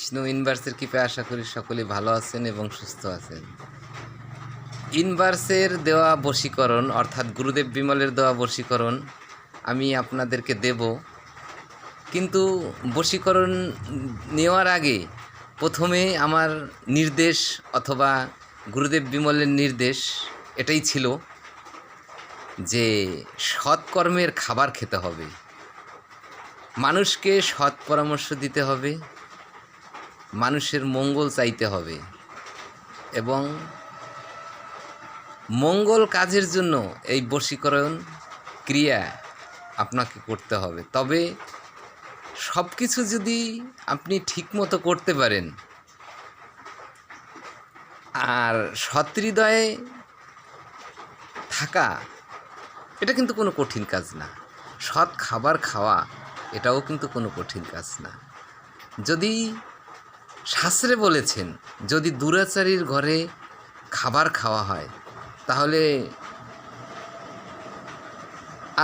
বিষ্ণু ইউনিভার্সের কৃপায় আশা করি সকলে ভালো আছেন এবং সুস্থ আছেন। ইউনিভার্সের দেওয়া বশীকরণ অর্থাৎ গুরুদেব বিমলের দেওয়া বশীকরণ আমি আপনাদেরকে দেব, কিন্তু বশীকরণ নেওয়ার আগে প্রথমে আমার নির্দেশ অথবা গুরুদেব বিমলের নির্দেশ এটাই ছিল যে সৎকর্মের খাবার খেতে হবে, মানুষকে সৎ পরামর্শ দিতে হবে, মানুষের মঙ্গল চাইতে হবে এবং মঙ্গল কাজের জন্য এই বশীকরণ ক্রিয়া আপনাকে করতে হবে। তবে সব কিছু যদি আপনি ঠিকমতো করতে পারেন আর সৎহৃদয়ে থাকা, এটা কিন্তু কোনো কঠিন কাজ না। সৎ খাবার খাওয়া এটাও কিন্তু কোনো কঠিন কাজ না। যদি শাস্ত্রে বলেছেন যদি দুরাচারীর ঘরে খাবার খাওয়া হয় তাহলে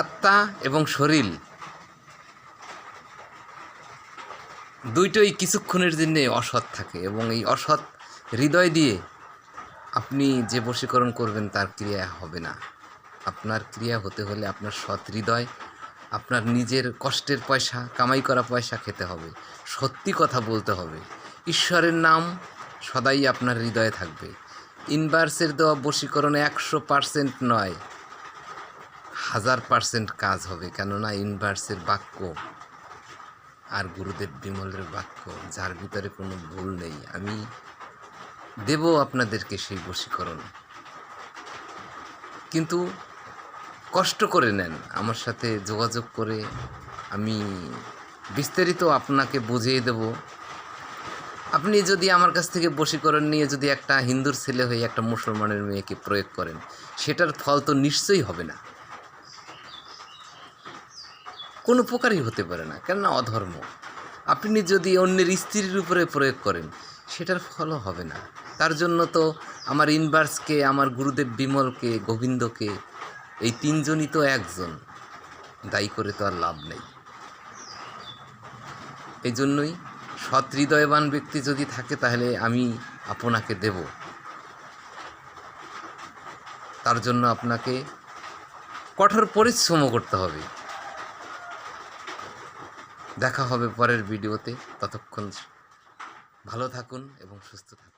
আত্মা এবং শরীর দুইটাই কিছুক্ষণের জন্যে অসৎ থাকে এবং এই অসৎ হৃদয় দিয়ে আপনি যে বশীকরণ করবেন তার ক্রিয়া হবে না। আপনার ক্রিয়া হতে হলে আপনার সৎ হৃদয়, আপনার নিজের কষ্টের পয়সা, কামাই করা পয়সা খেতে হবে, সত্যি কথা বলতে হবে, ঈশ্বরের নাম সদাই আপনার হৃদয়ে থাকবে। ইউনিভার্সের দেওয়া বশীকরণে 100% নয়, 1000% কাজ হবে। কেননা ইউনিভার্সের বাক্য আর গুরুদেব বিমলের বাক্য, যার ভিতরে কোনো ভুল নেই। আমি দেব আপনাদেরকে সেই বশীকরণ, কিন্তু কষ্ট করে নেন, আমার সাথে যোগাযোগ করে আমি বিস্তারিত আপনাকে বুঝিয়ে দেব। আপনি যদি আমার কাছ থেকে বশীকরণ নিয়ে যদি একটা হিন্দুর ছেলে হয়ে একটা মুসলমানের মেয়েকে প্রয়োগ করেন, সেটার ফল তো নিশ্চয়ই হবে না, কোনো উপকারই হতে পারে না, কেননা অধর্ম। আপনি যদি অন্যের স্ত্রীর উপরে প্রয়োগ করেন, সেটার ফলও হবে না। তার জন্য তো আমার ইউনিভার্সকে, আমার গুরুদেব বিমলকে, গোবিন্দকে, এই তিনজনই তো একজন, দায়ী করে তো আর লাভ নেই। এই জন্যই সৎ হৃদয়বান ব্যক্তি যদি থাকে তাহলে আমি আপনাকে দেব। তার জন্য আপনাকে কঠোর পরিশ্রমও করতে হবে। দেখা হবে পরের ভিডিওতে। ততক্ষণ ভালো থাকুন এবং সুস্থ থাকুন।